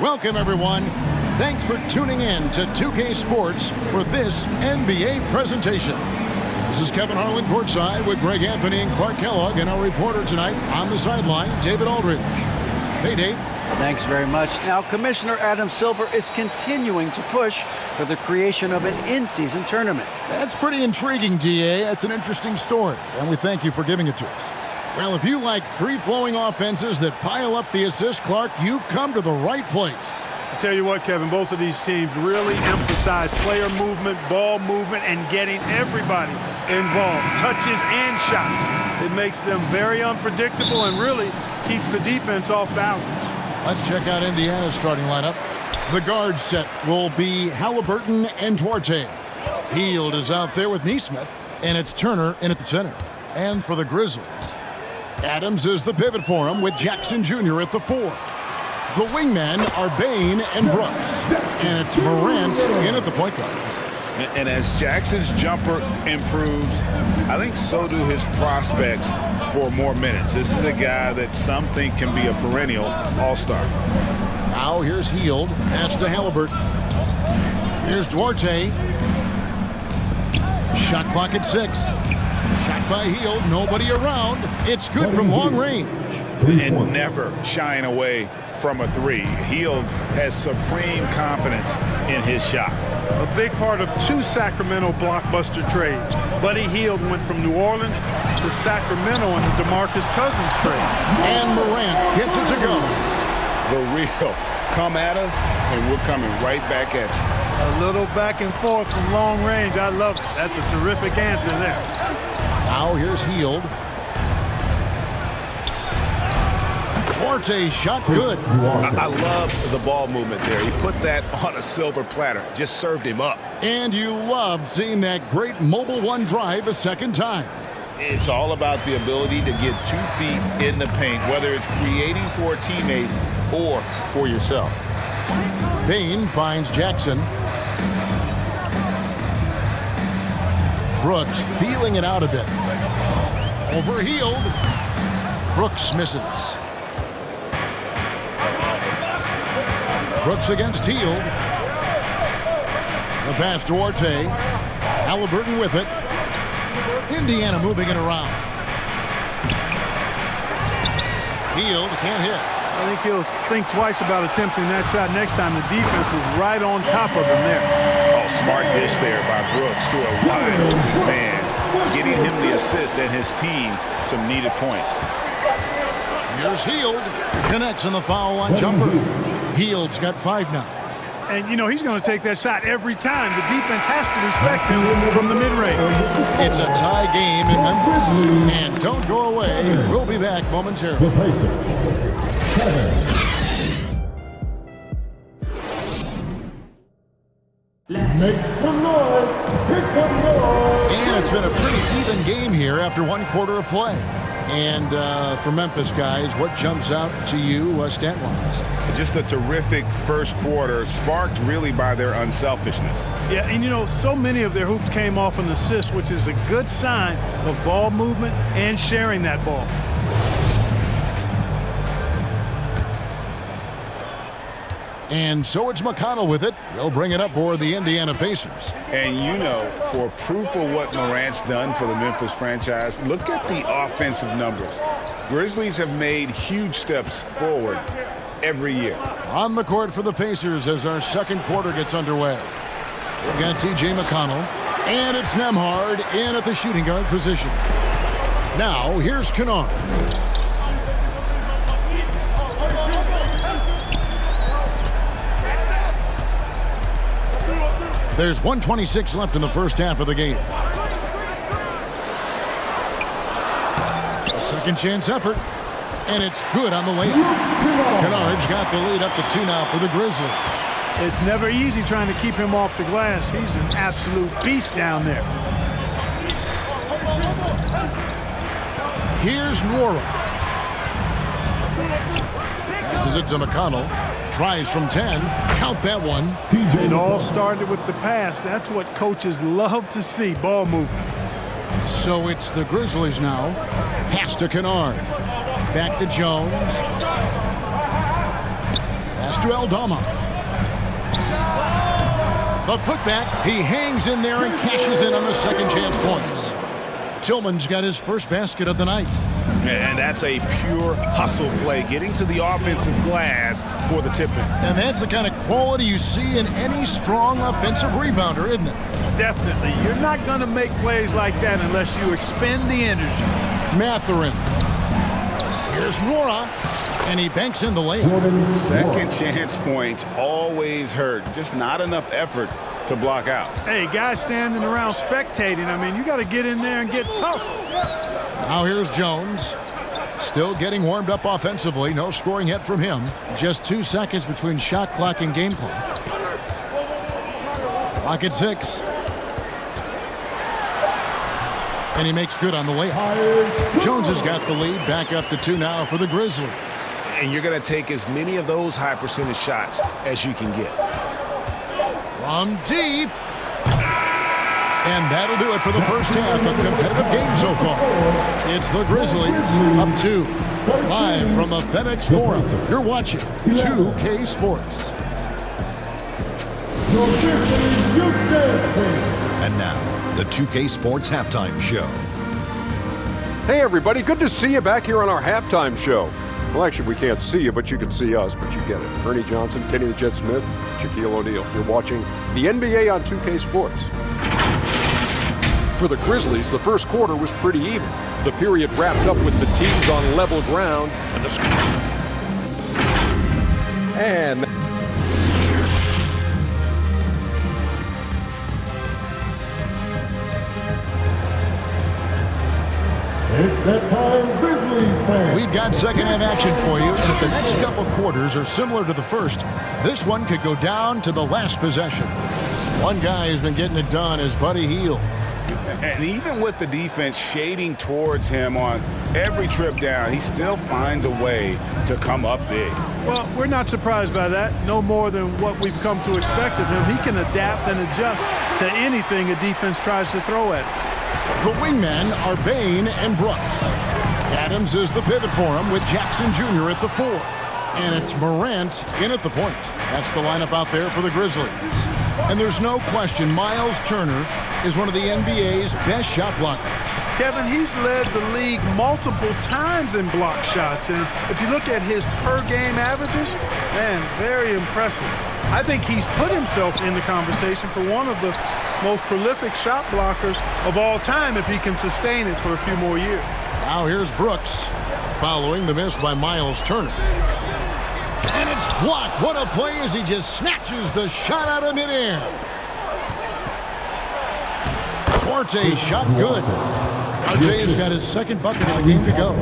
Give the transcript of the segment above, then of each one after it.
Welcome, everyone. Thanks for tuning in to 2K Sports for this NBA presentation. This is Kevin Harlan courtside with Greg Anthony and Clark Kellogg, and our reporter tonight on the sideline, David Aldridge. Hey, Dave. Thanks very much. Now, Commissioner Adam Silver is continuing to push for the creation of an in-season tournament. That's pretty intriguing, DA. That's an interesting story, and we thank you for giving it to us. Well, if you like free-flowing offenses that pile up the assist, Clark, you've come to the right place. I tell you what, Kevin, both of these teams really emphasize player movement, ball movement, and getting everybody involved, touches and shots. It makes them very unpredictable and really keeps the defense off balance. Let's check out Indiana's starting lineup. The guard set will be Halliburton and Duarte. Hield is out there with Nesmith, and it's Turner in at the center. And for the Grizzlies, Adams is the pivot for him with Jackson Jr. at the 4. The wingmen are Bain and Brooks, and it's Morant in at the point guard. And as Jackson's jumper improves, I think so do his prospects for more minutes. This is a guy that some think can be a perennial all-star. Now here's Hield. Pass to Halliburton. Here's Duarte. Shot clock at 6. Shot by Hield. Nobody around. It's good from long range. And never shying away from a 3. Hield has supreme confidence in his shot. A big part of 2 Sacramento blockbuster trades. Buddy Hield went from New Orleans to Sacramento in the DeMarcus Cousins trade. And Morant gets it to go. The real come at us, and we're coming right back at you. A little back and forth from long range. I love it. That's a terrific answer there. Now here's Hield. Duarte's shot good. I love the ball movement there. He put that on a silver platter. Just served him up. And you love seeing that great mobile one drive a second time. It's all about the ability to get 2 feet in the paint, whether it's creating for a teammate or for yourself. Bain finds Jackson. Brooks feeling it out a bit. Over Hield. Brooks misses. Brooks against Hield. The pass to Duarte. Halliburton with it. Indiana moving it around. Hield can't hit. I think he'll think twice about attempting that shot next time. The defense was right on top of him there. Oh, smart dish there by Brooks to a wide open man, getting him the assist and his team some needed points. Here's Hield. Connects on the foul line jumper. Hield's got 5 now. And, you know, he's going to take that shot every time. The defense has to respect him from the mid-range. It's a tie game in Memphis. And don't go away. We'll be back momentarily. Make some noise. And it's been a pretty even game here after 1 quarter of play. And for Memphis guys, what jumps out to you stat-wise? Just a terrific first quarter, sparked really by their unselfishness. Yeah, and you know, so many of their hoops came off an assist, which is a good sign of ball movement and sharing that ball. And so it's McConnell with it. He'll bring it up for the Indiana Pacers. And you know, for proof of what Morant's done for the Memphis franchise, look at the offensive numbers. Grizzlies have made huge steps forward every year. On the court for the Pacers as our second quarter gets underway. We've got T.J. McConnell, and it's Nembhard in at the shooting guard position. Now, here's Kennard. There's 1:26 left in the first half of the game. A second chance effort, and it's good on the layup. Kennard's got the lead up to 2 now for the Grizzlies. It's never easy trying to keep him off the glass. He's an absolute beast down there. Here's Nwora. Passes it to McConnell. Tries from 10. Count that one. It all started with the pass. That's what coaches love to see, ball movement. So it's the Grizzlies now. Pass to Kennard. Back to Jones. Pass to Aldama. The putback. He hangs in there and cashes in on the second chance points. Tillman's got his first basket of the night. And that's a pure hustle play, getting to the offensive glass for the tipping. And that's the kind of quality you see in any strong offensive rebounder, isn't it? Definitely. You're not going to make plays like that unless you expend the energy. Mathurin. Here's Nora. And he banks in the layup. Second chance points always hurt. Just not enough effort to block out. Hey, guys standing around spectating, I mean, you got to get in there and get tough. Now here's Jones. Still getting warmed up offensively. No scoring yet from him. Just 2 seconds between shot clock and game clock. Clock at 6. And he makes good on the layup. Jones has got the lead. Back up to 2 now for the Grizzlies. And you're going to take as many of those high percentage shots as you can get. From deep. And that'll do it for the first half of competitive game so far. It's the Grizzlies up 2. Live from the FedEx Forum. You're watching 2K Sports. And now, the 2K Sports Halftime Show. Hey everybody, good to see you back here on our halftime show. Well, actually, we can't see you, but you can see us, but you get it. Ernie Johnson, Kenny the Jet Smith, Shaquille O'Neal. You're watching the NBA on 2K Sports. For the Grizzlies, the first quarter was pretty even. The period wrapped up with the teams on level ground and It's that time, Grizzlies fans. We've got second half action for you, and if the next couple quarters are similar to the first, this one could go down to the last possession. One guy who's been getting it done is Buddy Hield. And even with the defense shading towards him on every trip down, he still finds a way to come up big. Well, we're not surprised by that. No more than what we've come to expect of him. He can adapt and adjust to anything a defense tries to throw at him. The wingmen are Bain and Brooks. Adams is the pivot for him with Jackson Jr. at the 4. And it's Morant in at the point. That's the lineup out there for the Grizzlies. And there's no question Miles Turner is one of the NBA's best shot blockers. Kevin, he's led the league multiple times in block shots. And if you look at his per-game averages, man, very impressive. I think he's put himself in the conversation for one of the most prolific shot blockers of all time if he can sustain it for a few more years. Now here's Brooks following the miss by Miles Turner. And it's blocked. What a play as he just snatches the shot out of midair. Duarte's shot good. RJ's got his second bucket of the game to go.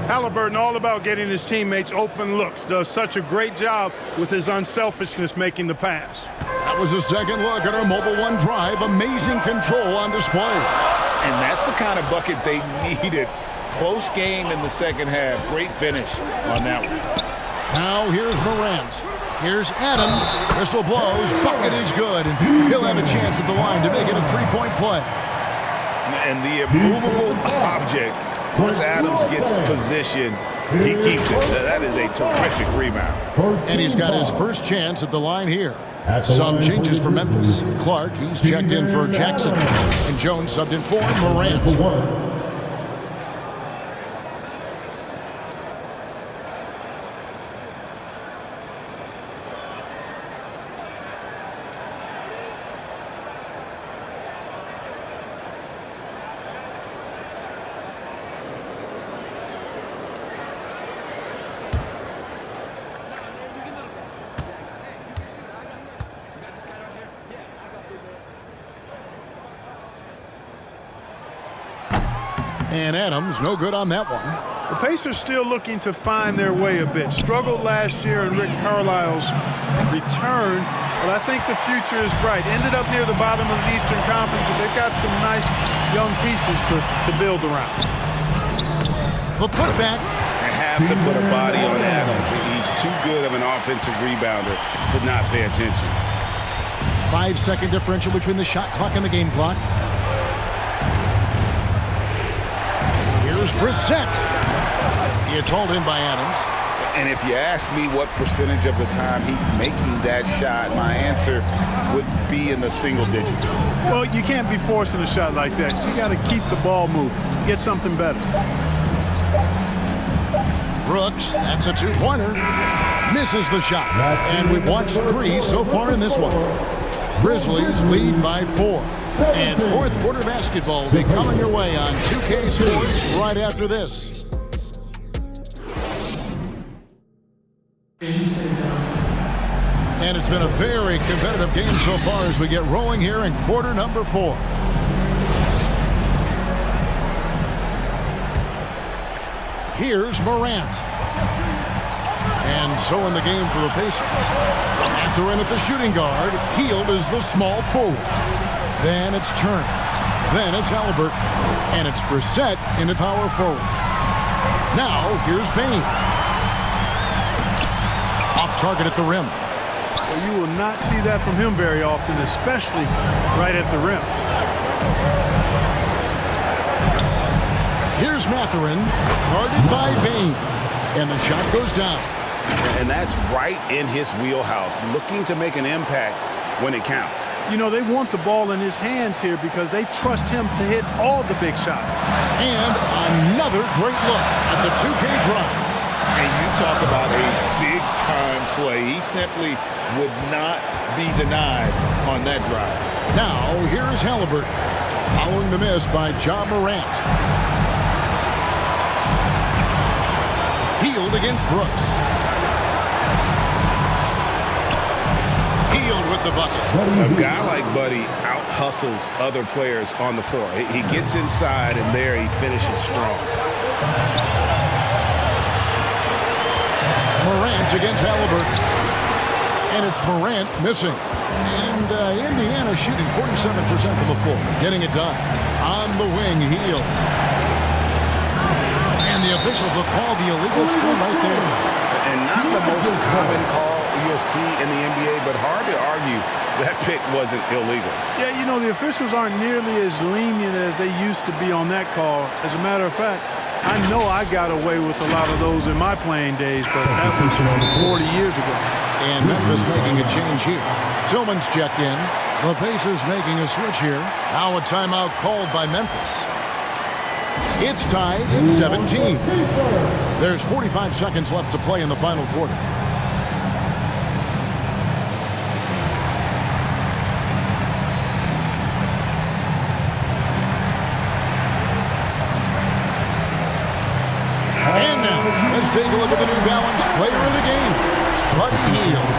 Halliburton all about getting his teammates open looks. Does such a great job with his unselfishness making the pass. That was a second look at our Mobile One drive. Amazing control on display. And that's the kind of bucket they needed. Close game in the second half. Great finish on that one. Now here's Morant. Here's Adams. Whistle blows. Bucket is good. And he'll have a chance at the line to make it a three-point play. And the immovable object, once Adams gets position, he keeps it. That is a terrific rebound. And he's got his first chance at the line here. Some changes for Memphis. Clark, he's checked in for Jackson. And Jones subbed in for Morant. And Adams, no good on that one. The Pacers still looking to find their way a bit. Struggled last year in Rick Carlisle's return, but I think the future is bright. Ended up near the bottom of the Eastern Conference, but they've got some nice young pieces to build around. The putback. They have to put a body on Adams. He's too good of an offensive rebounder to not pay attention. 5-second differential between the shot clock and the game clock. Here's Brissett. It's hauled in by Adams. And if you ask me what percentage of the time he's making that shot, my answer would be in the single digits. Well, you can't be forcing a shot like that. You got to keep the ball moving. Get something better. Brooks, that's a two-pointer. Misses the shot. And we've watched 3 so far in this one. Grizzlies lead by 4. And fourth quarter basketball will be coming your way on 2K Sports right after this. And it's been a very competitive game so far as we get rolling here in quarter number 4. Here's Morant. And so in the game for the Pacers. Mathurin at the shooting guard. Hield is the small forward. Then it's Turner. Then it's Halliburton. And it's Brissett in the power forward. Now here's Bain. Off target at the rim. Well, you will not see that from him very often, especially right at the rim. Here's Mathurin, guarded by Bain. And the shot goes down. And that's right in his wheelhouse, looking to make an impact when it counts. You know, they want the ball in his hands here because they trust him to hit all the big shots. And another great look at the 2K drive. And you talk about a big-time play. He simply would not be denied on that drive. Now, here is Halliburton, following the miss by Ja Morant. Hield against Brooks. Hield with the bucket. A guy like Buddy out-hustles other players on the floor. He gets inside, and there he finishes strong. Morant against Halliburton. And it's Morant missing. And Indiana shooting 47% from the floor. Getting it done. On the wing, Hield. And the officials will call the illegal scrum right there. And not the most common call you'll see in the NBA, but hard to argue that pick wasn't illegal. Yeah, you know, the officials aren't nearly as lenient as they used to be on that call. As a matter of fact, I know I got away with a lot of those in my playing days, but that was 40 years ago. And Memphis making a change here. Tillman's checked in. The Pacers making a switch here. Now a timeout called by Memphis. It's tied at 17. There's 45 seconds left to play in the final quarter. And now, let's take a look at the New Balance player of the game, Buddy Hield.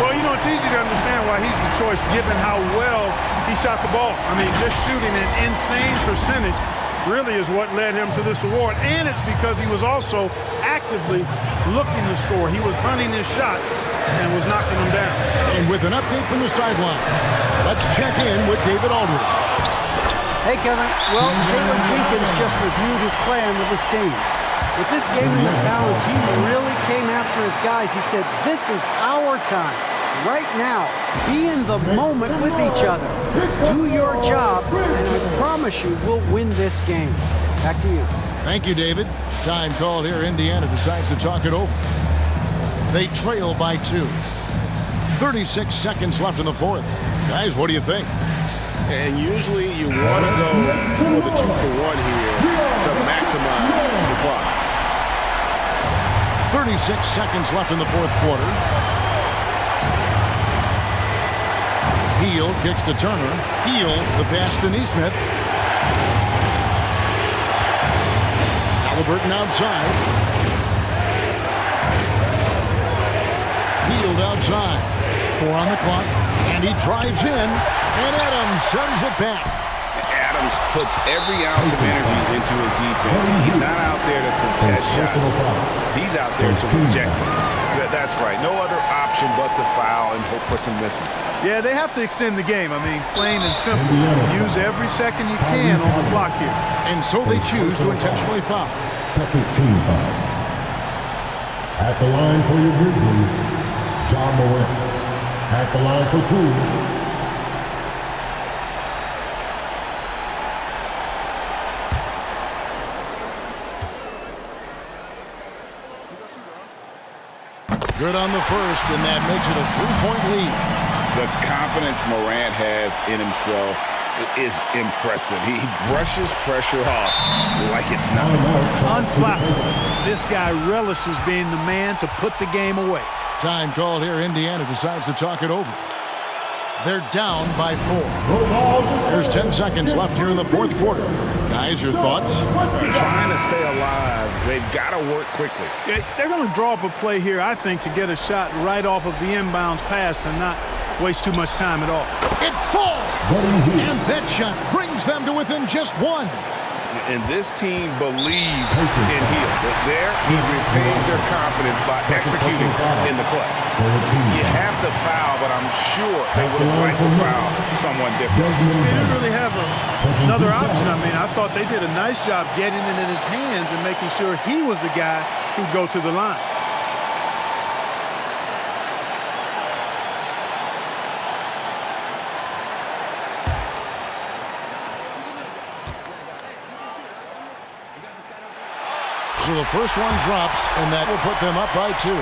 Well, you know, it's easy to understand why he's the choice given how well he shot the ball. I mean, just shooting an insane percentage really is what led him to this award. And it's because he was also actively looking to score. He was hunting his shots and was knocking them down. And with an update from the sideline, let's check in with David Aldridge. Hey, Kevin. Well, Taylor Jenkins just reviewed his plan with his team. With this game in the balance, he really came after his guys. He said, this is our time. Right now, be in the moment with each other. Do your job, and I promise you we'll win this game. Back to you. Thank you, David. Time called here. Indiana decides to talk it over. They trail by 2. 36 seconds left in the fourth. Guys, what do you think? And usually you want to go for the 2-for-1 here to maximize the clock. 36 seconds left in the fourth quarter. Hield kicks to Turner. Hield the pass to Neesmith. Halliburton outside. Hield outside. 4 on the clock. And he drives in. And Adams sends it back. Adams puts every ounce of energy into his defense. He's not out there to contest shots. He's out there to reject them. That's right. No other option but to foul and hope for some misses. Yeah, they have to extend the game. I mean, plain and simple. Use every second you can on the clock here. And so they choose to intentionally foul. Second team foul. At the line for your Grizzlies, Ja Morant. At the line for 2. Good on the first, and that makes it a 3-point lead. The confidence Morant has in himself is impressive. He brushes pressure off like it's nothing. Unflappable. This guy relishes being the man to put the game away. Time called here. Indiana decides to talk it over. They're down by 4. There's 10 seconds left here in the fourth quarter. Guys, your thoughts? Trying to stay alive, they've got to work quickly. Yeah, they're going to draw up a play here, I think, to get a shot right off of the inbounds pass to not waste too much time at all. It falls! And that shot brings them to within just 1. And this team believes in Hill. But there, he repays their confidence by executing in the clutch. You have to foul, but I'm sure they would have liked to foul someone different. They didn't really have another option. I mean, I thought they did a nice job getting it in his hands and making sure he was the guy who'd go to the line. So the first one drops, and that will put them up by 2.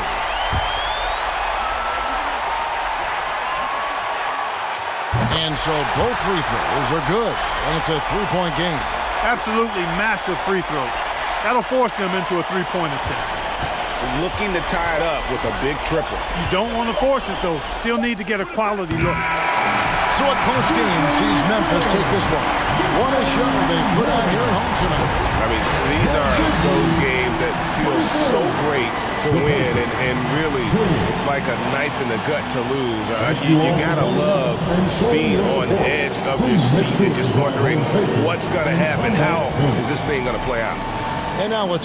And so both free throws are good, and it's a 3-point game. Absolutely massive free throw. That'll force them into a 3-point attempt. Looking to tie it up with a big triple. You don't want to force it, though. Still need to get a quality look. So a close game sees Memphis take this one. What a show they put out here at home tonight. I mean, these are those games that feel so great to win, and really, it's like a knife in the gut to lose. You gotta love being on the edge of your seat and just wondering what's gonna happen. How is this thing gonna play out? And now let's